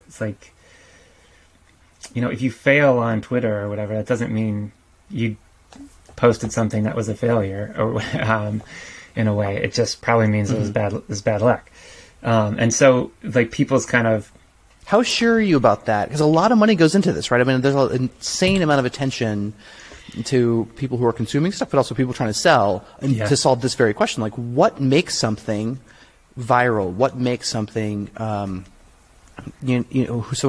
it's like, you know, if you fail on Twitter or whatever, that doesn't mean you posted something that was a failure, or in a way, it just probably means it was bad luck. And so, like, people's kind of... How sure are you about that? Because a lot of money goes into this, right? I mean, there's an insane amount of attention to people who are consuming stuff, but also people trying to sell, and to solve this very question, like, what makes something viral? What makes something, someone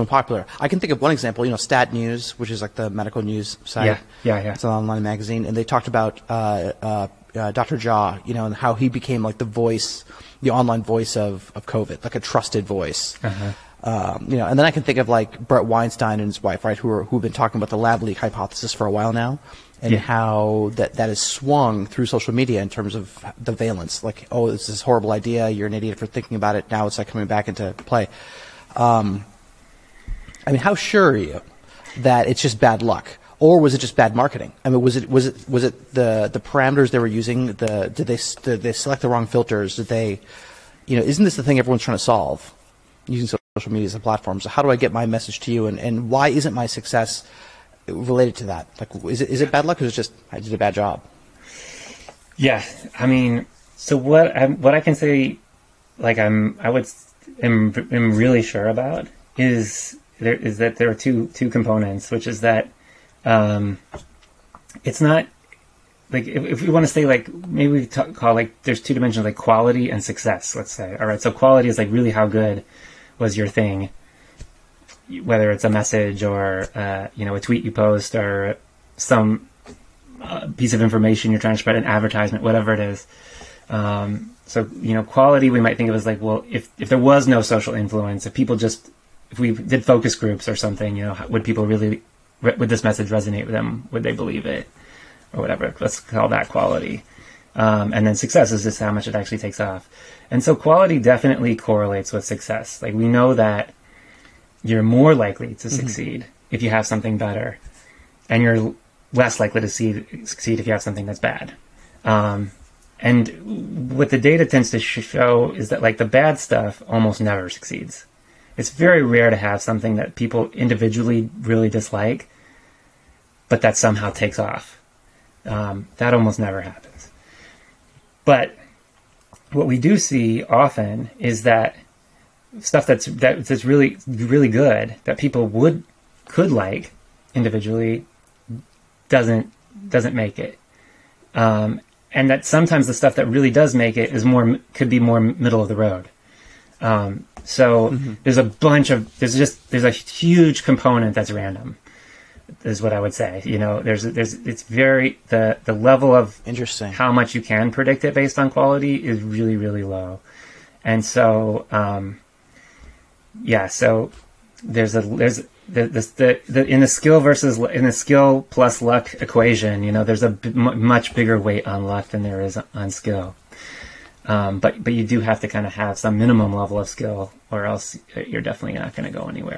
popular? I can think of one example, you know, Stat News, which is like the medical news site. Yeah. It's an online magazine, and they talked about Dr. Jha, you know, and how he became like the voice, the online voice of COVID, like a trusted voice. You know, and then I can think of like Brett Weinstein and his wife, right, who've been talking about the lab leak hypothesis for a while now, and how that has swung through social media in terms of the valence. Like, oh, it's this horrible idea, you're an idiot for thinking about it. Now it's like coming back into play. I mean, how sure are you that it's just bad luck, or was it just bad marketing? I mean, was it the parameters they were using? Did they select the wrong filters? Did they, you know, isn't this the thing everyone's trying to solve using social media as a platform? So how do I get my message to you, and why isn't my success related to that? Like, is it bad luck, or is it just I did a bad job? Yeah, I mean, so what I can say, like, am really sure about is that there are two components, which is that it's not like, if we want to say, like, maybe we call, like, there's two dimensions, like quality and success, let's say. All right, so quality is like really how good was your thing, whether it's a message or you know, a tweet you post, or some piece of information you're trying to spread, an advertisement, whatever it is. So, you know, quality we might think of as like, well, if there was no social influence, if we did focus groups or something, you know, would this message resonate with them? Would they believe it? Or whatever. Let's call that quality. And then success is just how much it actually takes off. And so quality definitely correlates with success. Like, we know that you're more likely to succeed if you have something better, and you're less likely to succeed if you have something that's bad. And what the data tends to show is that, like, the bad stuff almost never succeeds. It's very rare to have something that people individually really dislike, but that somehow takes off. That almost never happens. But what we do see often is that stuff that's really, really good, that people could like individually, doesn't make it. And that sometimes the stuff that really does make it could be more middle of the road. So there's a huge component that's random, is what I would say. You know, it's very, the level of interesting how much you can predict it based on quality is really, really low. And so, so there's in the skill plus luck equation, you know, there's a much bigger weight on luck than there is on skill. But you do have to kind of have some minimum level of skill, or else you're definitely not going to go anywhere.